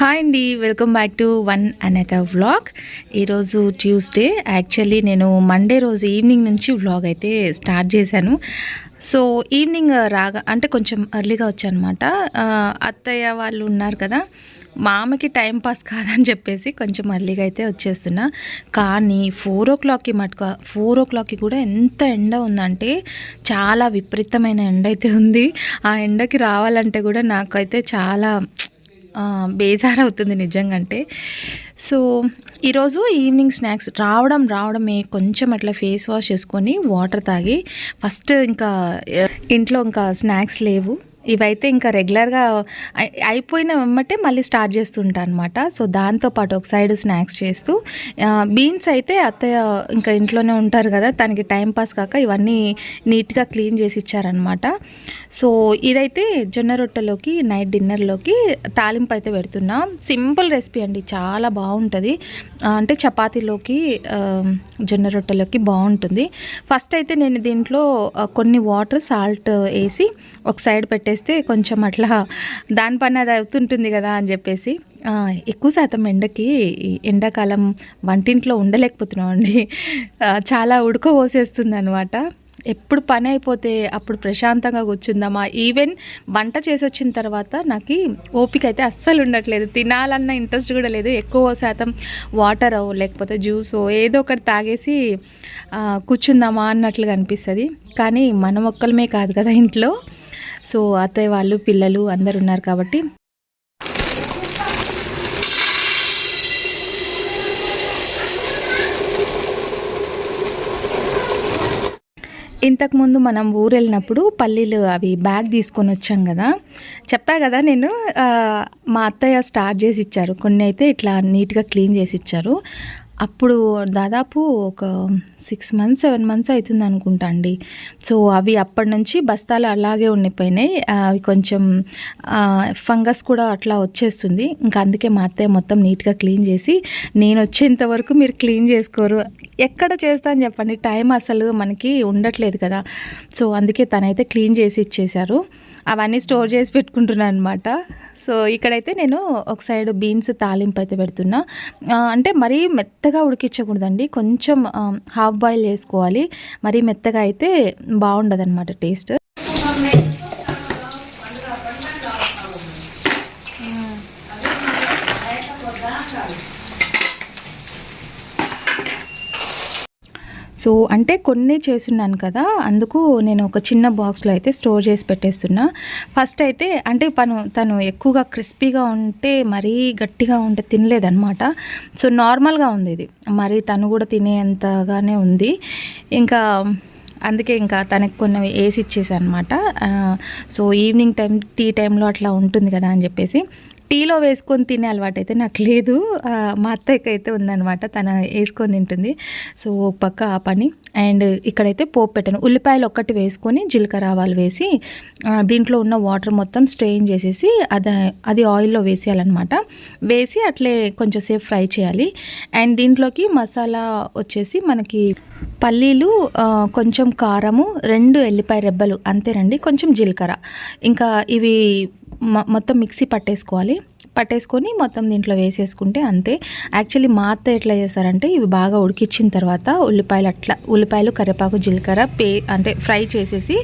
Hi అండి, welcome back to one another vlog. ఈరోజు Tuesday. Actually నేను మండే రోజు ఈవినింగ్ నుంచి వ్లాగ్ అయితే స్టార్ట్ చేశాను. సో ఈవినింగ్ రాగా అంటే కొంచెం ఎర్లీగా వచ్చానమాట. అత్తయ్య వాళ్ళు ఉన్నారు కదా, మా ఆమెకి టైం పాస్ కాదని చెప్పేసి కొంచెం ఎర్లీగా అయితే వచ్చేస్తున్నా. కానీ 4 o'clockకి మటుకు 4 o'clockకి కూడా ఎంత ఎండ ఉందంటే చాలా విపరీతమైన ఎండ అయితే ఉంది. ఆ ఎండకి రావాలంటే కూడా నాకైతే చాలా బేజారవుతుంది నిజంగా. అంటే సో ఈరోజు ఈవినింగ్ స్నాక్స్ రావడమే కొంచెం అట్లా ఫేస్ వాష్ చేసుకొని వాటర్ తాగి ఫస్ట్ ఇంకా ఇంట్లో ఇంకా స్నాక్స్ లేవు, ఇవైతే ఇంకా రెగ్యులర్గా అయిపోయిన వెంబటే మళ్ళీ స్టార్ట్ చేస్తుంటా అనమాట. సో దాంతోపాటు ఒక సైడ్ స్నాక్స్ చేస్తూ బీన్స్ అయితే అత్తయ్య ఇంకా ఇంట్లోనే ఉంటారు కదా, తనకి టైం పాస్ కాక ఇవన్నీ నీట్గా క్లీన్ చేసి ఇచ్చారనమాట. సో ఇదైతే జొన్న రొట్టెలోకి నైట్ డిన్నర్లోకి తాలింపు అయితే పెడుతున్నా. సింపుల్ రెసిపీ అండి, చాలా బాగుంటుంది. అంటే చపాతీలోకి జొన్న రొట్టెలోకి బాగుంటుంది. ఫస్ట్ అయితే నేను దీంట్లో కొన్ని వాటర్ సాల్ట్ వేసి ఒక సైడ్ పెట్టేస్తే కొంచెం అట్లా దాని పని అది అవుతుంటుంది కదా అని చెప్పేసి ఎక్కువ శాతం ఎండాకాలం వంటింట్లో ఉండలేకపోతున్నాం అండి. చాలా ఉడకపోసేస్తుంది అనమాట. ఎప్పుడు పని అయిపోతే అప్పుడు ప్రశాంతంగా కూర్చుందామా. ఈవెన్ వంట చేసి వచ్చిన తర్వాత నాకు ఓపిక అయితే అస్సలు ఉండట్లేదు, తినాలన్న ఇంట్రెస్ట్ కూడా లేదు. ఎక్కువ శాతం వాటర్ లేకపోతే జ్యూస్ ఏదో ఒకటి తాగేసి కూర్చుందామా అన్నట్లుగా అనిపిస్తుంది. కానీ మనం ఒక్కలమే కాదు కదా ఇంట్లో. సో అత్తయ్య వాళ్ళు పిల్లలు అందరు ఉన్నారు కాబట్టి ఇంతకుముందు మనం ఊరు వెళ్ళినప్పుడు పల్లీలు అవి బ్యాగ్ తీసుకొని వచ్చాం కదా, చెప్పా కదా నేను. మా అత్తయ్య స్టార్ట్ చేసి ఇచ్చారు, కొన్ని అయితే ఇట్లా నీట్గా క్లీన్ చేసి ఇచ్చారు. అప్పుడు దాదాపు ఒక 6 months 7 months అవుతుంది అనుకుంటా అండి. సో అవి అప్పటి నుంచి బస్తాలు అలాగే ఉండిపోయినాయి. అవి కొంచెం ఫంగస్ కూడా అట్లా వచ్చేస్తుంది. ఇంకా అందుకే మా అత్తయ్య మొత్తం నీట్గా క్లీన్ చేసి, నేను వచ్చేంత వరకు మీరు క్లీన్ చేసుకోరు, ఎక్కడ చేస్తాను చెప్పండి, టైం అసలు మనకి ఉండట్లేదు కదా. సో అందుకే తనైతే క్లీన్ చేసి ఇచ్చేశారు. అవన్నీ స్టోర్ చేసి పెట్టుకుంటున్నాను అనమాట. సో ఇక్కడైతే నేను ఒక సైడ్ బీన్స్ తాలింపు అయితే పెడుతున్నా. అంటే మరీ మెత్తగా ఉడికించకూడదండి, కొంచెం హాఫ్ బాయిల్ చేసుకోవాలి. మరీ మెత్తగా అయితే బాగుండదు అనమాట టేస్ట్. సో అంటే కొన్ని చేస్తున్నాను కదా, అందుకు నేను ఒక చిన్న బాక్స్లో అయితే స్టోర్ చేసి పెట్టేస్తున్నా. ఫస్ట్ అయితే అంటే తను ఎక్కువగా క్రిస్పీగా ఉంటే మరీ గట్టిగా ఉంటే తినలేదన్నమాట. సో నార్మల్గా ఉంది ఇది, మరి తను కూడా తినేంతగానే ఉంది. ఇంకా అందుకే ఇంకా తనకు కొన్ని వేసి ఇచ్చేసాను అనమాట. సో ఈవినింగ్ టైం టీ టైంలో అట్లా ఉంటుంది కదా అని చెప్పేసి టీలో వేసుకొని తినే అలవాటు అయితే నాకు లేదు. మా అత్తయ్యకి అయితే ఉందన్నమాట, తను వేసుకొని తింటుంది. సో ఒక పక్క ఆ పని. అండ్ ఇక్కడైతే పోపు పెట్టాను. ఉల్లిపాయలు ఒక్కటి వేసుకొని జీలకర్ర ఆవాలు వేసి దీంట్లో ఉన్న వాటర్ మొత్తం స్ట్రెయిన్ చేసేసి అది ఆయిల్లో వేసేయాలన్నమాట. వేసి అట్లే కొంచెం సేపు ఫ్రై చేయాలి. అండ్ దీంట్లోకి మసాలా వచ్చేసి మనకి పల్లీలు, కొంచెం కారము, 2 ఎల్లిపాయ రెబ్బలు అంతేనండి, కొంచెం జీలకర్ర. ఇంకా ఇవి మొత్తం మిక్సీ పట్టేసుకొని మొత్తం దీంట్లో వేసేసుకుంటే అంతే. యాక్చువల్లీ మా అత్త ఎట్లా చేస్తారంటే ఇవి బాగా ఉడికించిన తర్వాత ఉల్లిపాయలు కరివేపాకు జీలకర్ర అంటే ఫ్రై చేసేసి,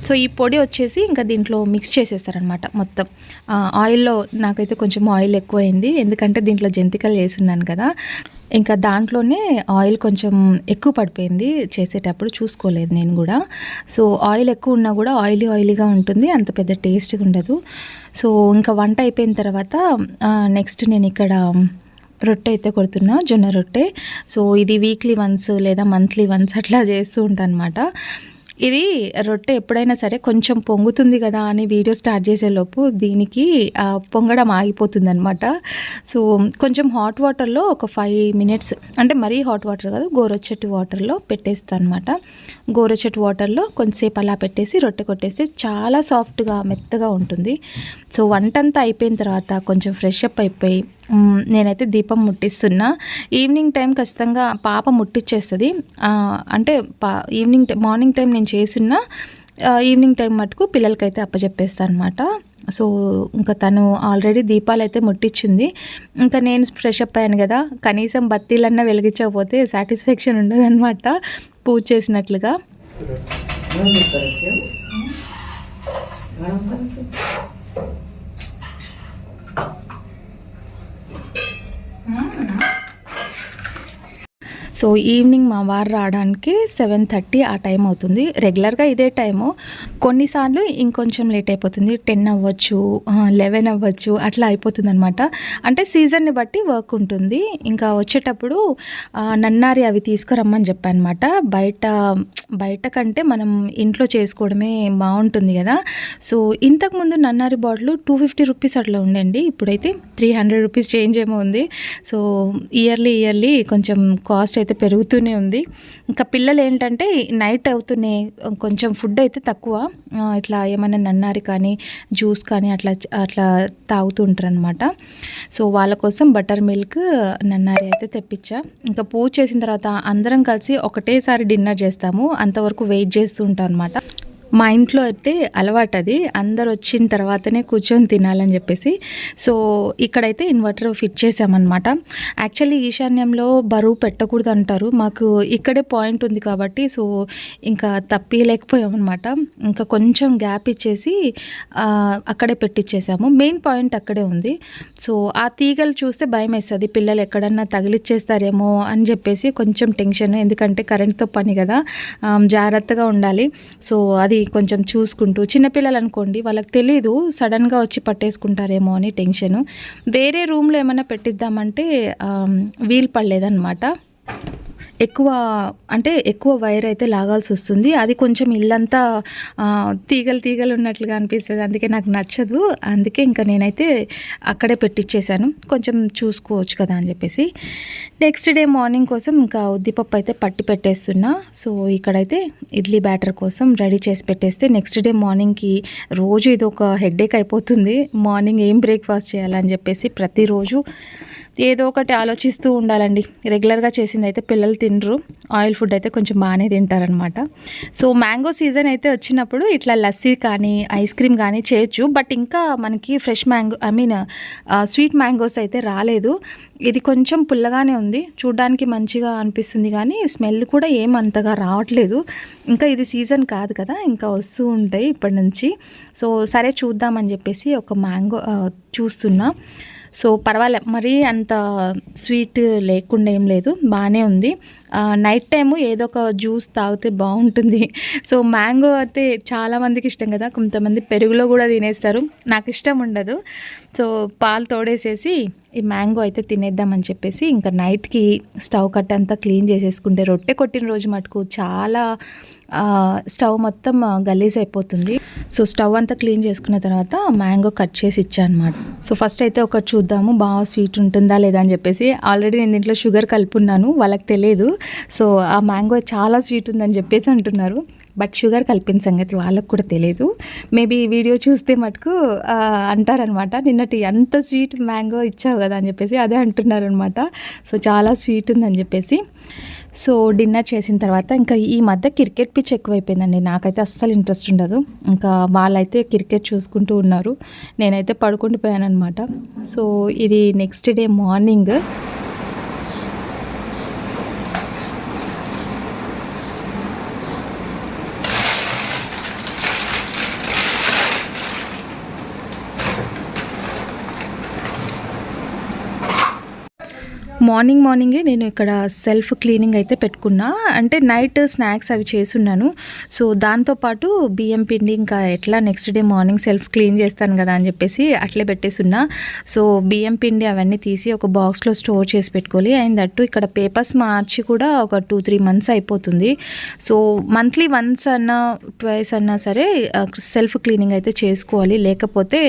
సో ఈ పొడి వచ్చేసి ఇంకా దీంట్లో మిక్స్ చేసేస్తారనమాట మొత్తం ఆయిల్లో. నాకైతే కొంచెం ఆయిల్ ఎక్కువైంది, ఎందుకంటే దీంట్లో జంతికలు చేస్తున్నాను కదా, ఇంకా దాంట్లోనే ఆయిల్ కొంచెం ఎక్కువ పడిపోయింది. చేసేటప్పుడు చూసుకోలేదు నేను కూడా. సో ఆయిల్ ఎక్కువ ఉన్నా కూడా ఆయిలీగా ఉంటుంది, అంత పెద్ద టేస్ట్గా ఉండదు. సో ఇంకా వంట అయిపోయిన తర్వాత నెక్స్ట్ నేను ఇక్కడ రొట్టె అయితే కొడుతున్నా, జొన్న రొట్టె. సో ఇది వీక్లీ వన్స్ లేదా మంత్లీ వన్స్ అట్లా చేస్తూ ఉంటాను అనమాట. ఇది రొట్టె ఎప్పుడైనా సరే కొంచెం పొంగుతుంది కదా అని వీడియో స్టార్ట్ చేసేలోపు దీనికి పొంగడం ఆగిపోతుంది అనమాట. సో కొంచెం హాట్ వాటర్లో ఒక 5 minutes, అంటే మరీ హాట్ వాటర్ కాదు, గోరువెచ్చటి వాటర్లో పెట్టేస్తాను అనమాట. గోరువెచ్చటి వాటర్లో కొంచెంసేపు అలా పెట్టేసి రొట్టె కొట్టేస్తే చాలా సాఫ్ట్గా మెత్తగా ఉంటుంది. సో వంట అంతా అయిపోయిన తర్వాత కొంచెం ఫ్రెష్ అప్ అయిపోయి నేనైతే దీపం ముట్టిస్తున్నా. ఈవినింగ్ టైం ఖచ్చితంగా పాప ముట్టించేస్తుంది. అంటే మార్నింగ్ టైం నేను చేస్తున్నా, ఈవినింగ్ టైం మటుకు పిల్లలకైతే అప్పచెప్పేస్తాను అనమాట. సో ఇంకా తను ఆల్రెడీ దీపాలు అయితే ముట్టించింది. ఇంకా నేను ఫ్రెష్ అప్ అయ్యాను కదా, కనీసం బత్తీలన్నా వెలిగించకపోతే సాటిస్ఫాక్షన్ ఉండదన్నమాట పూజ చేసినట్లుగా. సో ఈవినింగ్ మా వారు రావడానికి 7:30 ఆ టైం అవుతుంది. రెగ్యులర్గా ఇదే టైము, కొన్నిసార్లు ఇంకొంచెం లేట్ అయిపోతుంది. 10 అవ్వచ్చు, 11 అవ్వచ్చు, అట్లా అయిపోతుంది అనమాట. అంటే సీజన్ని బట్టి వర్క్ ఉంటుంది. ఇంకా వచ్చేటప్పుడు నన్నారి అవి తీసుకురమ్మని చెప్పాను అనమాట. బయట కంటే మనం ఇంట్లో చేసుకోవడమే బాగుంటుంది కదా. సో ఇంతకుముందు నన్నారి బాటిల్ 250 రూపీస్ అట్లా ఉండండి, ఇప్పుడైతే 300 రూపీస్ చేంజ్ ఏమో ఉంది. సో ఇయర్లీ కొంచెం కాస్ట్ అయితే పెరుగుతూనే ఉంది. ఇంకా పిల్లలు ఏంటంటే నైట్ అవుతూనే కొంచెం ఫుడ్ అయితే తక్కువ, ఇట్లా ఏమైనా నన్నారి కానీ జ్యూస్ కానీ అట్లా తాగుతూ ఉంటారు అనమాట. సో వాళ్ళ కోసం బటర్ మిల్క్ నన్నారి అయితే తెప్పించా. ఇంకా పూజ చేసిన తర్వాత అందరం కలిసి ఒకటేసారి డిన్నర్ చేస్తాము, అంతవరకు వెయిట్ చేస్తూ ఉంటాం అనమాట. మా ఇంట్లో అయితే అలవాటు అది, అందరు వచ్చిన తర్వాతనే కూర్చొని తినాలని చెప్పేసి. సో ఇక్కడైతే ఇన్వర్టర్ ఫిట్ చేసామన్నమాట. యాక్చువల్లీ ఈశాన్యంలో బరువు పెట్టకూడదు అంటారు, మాకు ఇక్కడే పాయింట్ ఉంది కాబట్టి సో ఇంకా తప్పిలేకపోయామన్నమాట. ఇంకా కొంచెం గ్యాప్ ఇచ్చేసి అక్కడే పెట్టించేసాము. మెయిన్ పాయింట్ అక్కడే ఉంది. సో ఆ తీగలు చూస్తే భయం వేస్తుంది, పిల్లలు ఎక్కడన్నా తగిలిచ్చేస్తారేమో అని చెప్పేసి కొంచెం టెన్షన్, ఎందుకంటే కరెంట్తో పని కదా, జాగ్రత్తగా ఉండాలి. సో అది కొంచెం చూసుకుంటూ, చిన్నపిల్లలు అనుకోండి వాళ్ళకి తెలీదు, సడన్గా వచ్చి పట్టేసుకుంటారేమో అని టెన్షను. వేరే రూమ్లో ఏమైనా పెట్టిద్దామంటే వీలు పడలేదన్నమాట. ఎక్కువ వైర్ అయితే లాగాల్సి వస్తుంది, అది కొంచెం ఇల్లంతా తీగలు ఉన్నట్లుగా అనిపిస్తుంది, అందుకే నాకు నచ్చదు. అందుకే ఇంకా నేనైతే అక్కడే పెట్టించేసాను, కొంచెం చూసుకోవచ్చు కదా అని చెప్పేసి. నెక్స్ట్ డే మార్నింగ్ కోసం ఇంకా ఉద్దిపప్పు అయితే పట్టి పెట్టేస్తున్నా. సో ఇక్కడైతే ఇడ్లీ బ్యాటర్ కోసం రెడీ చేసి పెట్టేస్తే నెక్స్ట్ డే మార్నింగ్కి రోజు ఇది ఒక హెడ్ఏక్ అయిపోతుంది, మార్నింగ్ ఏం బ్రేక్ఫాస్ట్ చేయాలని చెప్పేసి ప్రతిరోజు ఏదో ఒకటి ఆలోచిస్తూ ఉండాలండి. రెగ్యులర్గా చేసింది అయితే పిల్లలు తినరు, ఆయిల్ ఫుడ్ అయితే కొంచెం బాగానే తింటారనమాట. సో మ్యాంగో సీజన్ అయితే వచ్చినప్పుడు ఇట్లా లస్సీ కానీ ఐస్ క్రీమ్ కానీ చేయొచ్చు, బట్ ఇంకా మనకి ఫ్రెష్ మ్యాంగో స్వీట్ మ్యాంగోస్ అయితే రాలేదు. ఇది కొంచెం పుల్లగానే ఉంది, చూడ్డానికి మంచిగా అనిపిస్తుంది కానీ స్మెల్ కూడా ఏమంతగా రావట్లేదు. ఇంకా ఇది సీజన్ కాదు కదా, ఇంకా వస్తూ ఉంటాయి ఇప్పటి నుంచి. సో సరే చూద్దామని చెప్పేసి ఒక మ్యాంగో చూస్తున్నా. సో పర్వాలే, మరీ అంత స్వీట్ లేకుండా ఏం లేదు, బాగానే ఉంది. నైట్ టైము ఏదో ఒక జ్యూస్ తాగితే బాగుంటుంది. సో మ్యాంగో అయితే చాలామందికి ఇష్టం కదా, కొంతమంది పెరుగులో కూడా తినేస్తారు, నాకు ఇష్టం ఉండదు. సో పాలు తోడేసేసి ఈ మ్యాంగో అయితే తినేద్దామని చెప్పేసి ఇంకా నైట్కి స్టవ్ కట్ అంతా క్లీన్ చేసేసుకుంటే, రొట్టె కొట్టిన రోజు మటుకు చాలా స్టవ్ మొత్తం గలీజ్ అయిపోతుంది. సో స్టవ్ అంతా క్లీన్ చేసుకున్న తర్వాత మ్యాంగో కట్ చేసి ఇచ్చాను అనమాట. సో ఫస్ట్ అయితే ఒకటి చూద్దాము బాగా స్వీట్ ఉంటుందా లేదా అని చెప్పేసి. ఆల్రెడీ నేను దీంట్లో షుగర్ కలుపున్నాను, వాళ్ళకి తెలియదు. సో ఆ మ్యాంగో చాలా స్వీట్ ఉందని చెప్పేసి అంటున్నారు, బట్ షుగర్ కలిపిన సంగతి వాళ్ళకు కూడా తెలియదు. మేబీ ఈ వీడియో చూస్తే మటుకు అంటారనమాట, నిన్నటి అంత స్వీట్ మ్యాంగో ఇచ్చావు కదా అని చెప్పేసి అదే అంటున్నారనమాట. సో చాలా స్వీట్ ఉందని చెప్పేసి. సో డిన్నర్ చేసిన తర్వాత ఇంకా ఈ మధ్య క్రికెట్ పిచ్ ఎక్కువైపోయిందండి, నాకైతే అస్సలు ఇంట్రెస్ట్ ఉండదు. ఇంకా వాళ్ళైతే క్రికెట్ చూసుకుంటూ ఉన్నారు, నేనైతే పడుకుండిపోయాను అనమాట. సో ఇది నెక్స్ట్ డే మార్నింగ్. మార్నింగే నేను ఇక్కడ సెల్ఫ్ క్లీనింగ్ అయితే పెట్టుకున్నా, అంటే నైట్ స్నాక్స్ అవి చేసున్నాను. సో దాంతోపాటు బియ్యం పిండి ఇంకా ఎట్లా next day morning self clean చేస్తాను కదా అని చెప్పేసి అట్లే పెట్టేస్తున్నా. సో బియ్యం పిండి అవన్నీ తీసి ఒక బాక్స్లో స్టోర్ చేసి పెట్టుకోవాలి. అండ్ దట్టు ఇక్కడ పేపర్స్ మార్చి కూడా ఒక 2-3 మంత్స్ అయిపోతుంది. సో మంత్లీ వన్స్ అన్నా ట్వైస్ అన్నా సరే సెల్ఫ్ క్లీనింగ్ అయితే చేసుకోవాలి, లేకపోతే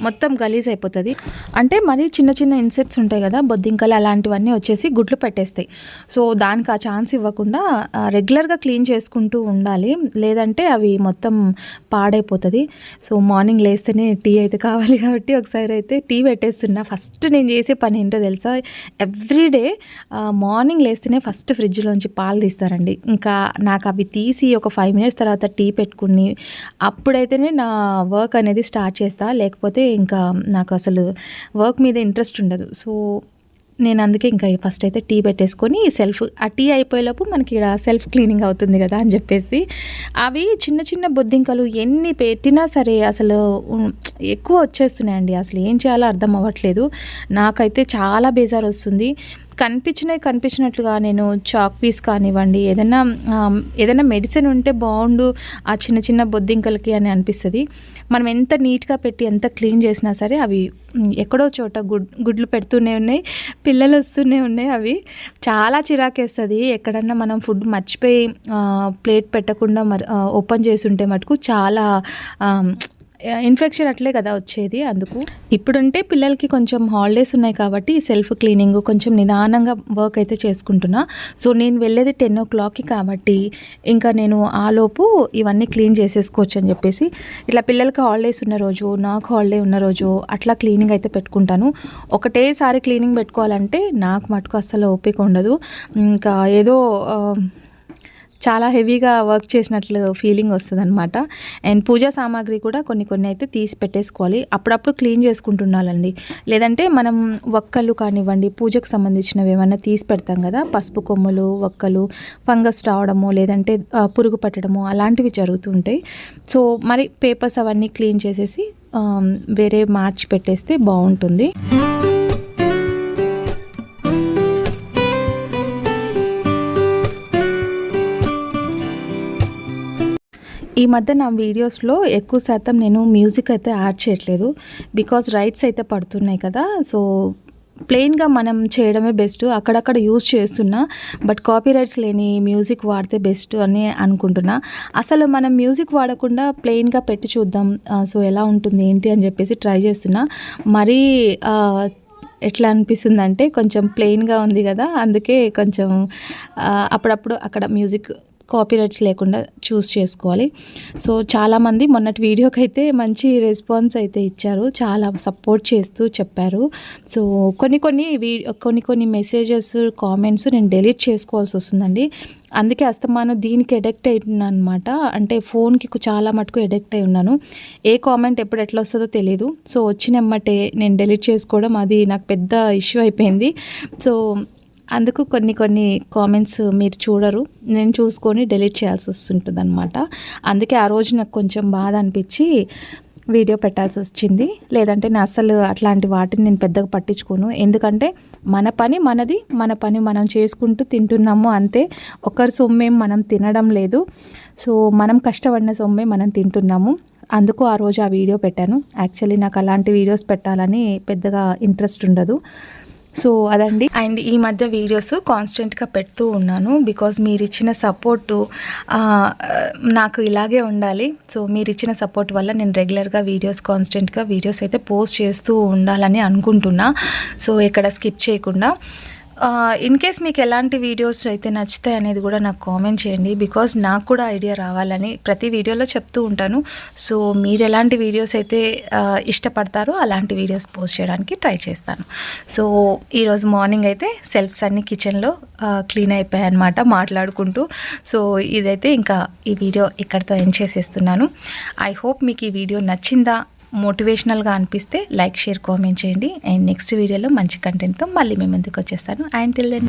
మొత్తం గలీజ్ అయిపోతుంది. అంటే మరి చిన్న ఇన్సెక్ట్స్ ఉంటాయి కదా, బొద్దింక బంకలు అలాంటివన్నీ వచ్చేసి గుడ్లు పెట్టేస్తాయి. సో దానికి ఆ ఛాన్స్ ఇవ్వకుండా రెగ్యులర్గా క్లీన్ చేసుకుంటూ ఉండాలి, లేదంటే అవి మొత్తం పాడైపోతుంది. సో మార్నింగ్ లేస్తేనే టీ అయితే కావాలి కాబట్టి ఒకసారి అయితే టీ పెట్టేస్తున్నా. ఫస్ట్ నేను చేసే పని ఏంటో తెలుసా, ఎవ్రీడే మార్నింగ్ లేస్తేనే ఫస్ట్ ఫ్రిడ్జ్లోంచి పాలు తీస్తారండి. ఇంకా నాకు అవి తీసి ఒక 5 మినిట్స్ తర్వాత టీ పెట్టుకుని అప్పుడైతేనే నా వర్క్ అనేది స్టార్ట్ చేస్తా, లేకపోతే ఇంకా నాకు అసలు వర్క్ మీద ఇంట్రెస్ట్ ఉండదు. సో నేను అందుకే ఇంకా ఫస్ట్ అయితే టీ పెట్టేసుకొని ఆ టీ అయిపోయేలోపు మనకి ఇక్కడ సెల్ఫ్ క్లీనింగ్ అవుతుంది కదా అని చెప్పేసి, అవి చిన్న చిన్న బొద్దింకలు ఎన్ని పెట్టినా సరే అసలు ఎక్కువ వచ్చేస్తున్నాయండి. అసలు ఏం చేయాలో అర్థం అవ్వట్లేదు. నాకైతే చాలా బేజారు వస్తుంది. కనిపించినట్లుగా నేను చాక్ పీస్ కానివ్వండి, ఏదైనా మెడిసిన్ ఉంటే బాగుండు ఆ చిన్న చిన్న బొద్దింకలకి అని అనిపిస్తుంది. మనం ఎంత నీట్గా పెట్టి ఎంత క్లీన్ చేసినా సరే అవి ఎక్కడో చోట గుడ్లు పెడుతూనే ఉన్నాయి, పిల్లలు వస్తూనే ఉన్నాయి. అవి చాలా చిరాకేస్తుంది. ఎక్కడన్నా మనం ఫుడ్ మర్చిపోయి ప్లేట్ పెట్టకుండా ఓపెన్ చేసి ఉంటే మటుకు చాలా ఇన్ఫెక్షన్ అట్లే కదా వచ్చేది. అందుకు ఇప్పుడుంటే పిల్లలకి కొంచెం హాలిడేస్ ఉన్నాయి కాబట్టి సెల్ఫ్ క్లీనింగ్ కొంచెం నిదానంగా వర్క్ అయితే చేసుకుంటున్నా. సో నేను వెళ్ళేది 10 o'clockకి కాబట్టి ఇంకా నేను ఆలోపు ఇవన్నీ క్లీన్ చేసేసుకోవచ్చు అని చెప్పేసి ఇట్లా పిల్లలకి హాలిడేస్ ఉన్న రోజు, నాకు హాలిడే ఉన్న రోజు అట్లా క్లీనింగ్ అయితే పెట్టుకుంటాను. ఒకటేసారి క్లీనింగ్ పెట్టుకోవాలంటే నాకు మటుకు అస్సలు ఓపిక ఉండదు. ఇంకా ఏదో చాలా హెవీగా వర్క్ చేసినట్లు ఫీలింగ్ వస్తుంది అనమాట. అండ్ పూజా సామాగ్రి కూడా కొన్ని అయితే తీసి పెట్టేసుకోవాలి, అప్పుడప్పుడు క్లీన్ చేసుకుంటుండాలండి. లేదంటే మనం వక్కలు కానివ్వండి, పూజకు సంబంధించినవి ఏమన్నా తీసి పెడతాం కదా, పసుపు కొమ్ములు, వక్కలు ఫంగస్ రావడము లేదంటే పురుగు పట్టడము అలాంటివి జరుగుతుంటాయి. సో మరి పేపర్స్ అవన్నీ క్లీన్ చేసేసి వేరే మార్చి పెట్టేస్తే బాగుంటుంది. ఈ మధ్య నా వీడియోస్లో ఎక్కువ శాతం నేను మ్యూజిక్ అయితే యాడ్ చేయట్లేదు, బికాజ్ రైట్స్ అయితే పడుతున్నాయి కదా. సో ప్లెయిన్గా మనం చేయడమే బెస్ట్. అక్కడక్కడ యూజ్ చేస్తున్నా, బట్ కాపీ రైట్స్ లేని మ్యూజిక్ వాడితే బెస్ట్ అని అనుకుంటున్నా. అసలు మనం మ్యూజిక్ వాడకుండా ప్లెయిన్గా పెట్టి చూద్దాం, సో ఎలా ఉంటుంది ఏంటి అని చెప్పేసి ట్రై చేస్తున్నా. మరీ ఎట్లా అనిపిస్తుంది అంటే కొంచెం ప్లెయిన్గా ఉంది కదా, అందుకే కొంచెం అప్పుడప్పుడు అక్కడ మ్యూజిక్ కాపీరైట్స్ లేకుండా చూస్ చేసుకోవాలి. సో చాలామంది మొన్నటి వీడియోకి అయితే మంచి రెస్పాన్స్ అయితే ఇచ్చారు, చాలా సపోర్ట్ చేస్తూ చెప్పారు. సో కొన్ని మెసేజెస్, కామెంట్స్ నేను డిలీట్ చేసుకోవాల్సి వస్తుందండి. అందుకే అస్తమానం దీనికి ఎడిక్ట్ అయినా అనమాట. అంటే ఫోన్కి చాలా మటుకు ఎడిక్ట్ అయి ఉన్నాను. ఏ కామెంట్ ఎప్పుడు ఎట్లా వస్తుందో తెలియదు. సో వచ్చినమ్మటే నేను డిలీట్ చేసుకోవడం అది నాకు పెద్ద ఇష్యూ అయిపోయింది. సో అందుకు కొన్ని కామెంట్స్ మీరు చూడరు, నేను చూసుకొని డిలీట్ చేయాల్సి వస్తుంటుంది అనమాట. అందుకే ఆ రోజు నాకు కొంచెం బాధ అనిపించి వీడియో పెట్టాల్సి వచ్చింది. లేదంటే నేను అసలు అట్లాంటి వాటిని నేను పెద్దగా పట్టించుకోను. ఎందుకంటే మన పని మనది, మన పని మనం చేసుకుంటూ తింటున్నాము అంతే. ఒకరి సొమ్మేం మనం తినడం లేదు. సో మనం కష్టపడిన సొమ్మే మనం తింటున్నాము. అందుకు ఆ రోజు ఆ వీడియో పెట్టాను. యాక్చువల్లీ నాకు అలాంటి వీడియోస్ పెట్టాలని పెద్దగా ఇంట్రెస్ట్ ఉండదు. సో అదండి. అండ్ ఈ మధ్య వీడియోస్ కాన్స్టెంట్గా పెడుతూ ఉన్నాను, బికాజ్ మీరు ఇచ్చిన సపోర్టు నాకు ఇలాగే ఉండాలి. సో మీరు ఇచ్చిన సపోర్ట్ వల్ల నేను రెగ్యులర్గా కాన్స్టెంట్గా వీడియోస్ అయితే పోస్ట్ చేస్తూ ఉండాలని అనుకుంటున్నా. సో ఎక్కడ స్కిప్ చేయకుండా. ఇన్ కేస్ మీకు ఎలాంటి వీడియోస్ అయితే నచ్చుతాయి అనేది కూడా నాకు కామెంట్ చేయండి, బికాజ్ నాకు కూడా ఐడియా రావాలని ప్రతి వీడియోలో చెప్తూ ఉంటాను. సో మీరు ఎలాంటి వీడియోస్ అయితే ఇష్టపడతారో అలాంటి వీడియోస్ పోస్ట్ చేయడానికి ట్రై చేస్తాను. సో ఈరోజు మార్నింగ్ అయితే సెల్ఫ్స్ అన్ని కిచెన్లో క్లీన్ అయిపోయాయి అన్నమాట మాట్లాడుకుంటూ. సో ఇదైతే ఇంకా ఈ వీడియో ఇక్కడితో ఎండ్ చేసేస్తున్నాను. ఐ హోప్ మీకు ఈ వీడియో నచ్చిందా, మోటివేషనల్గా అనిపిస్తే లైక్, షేర్, కామెంట్ చేయండి. అండ్ నెక్స్ట్ వీడియోలో మంచి కంటెంట్తో మళ్ళీ మీ ముందుకు వచ్చేస్తాను. And till then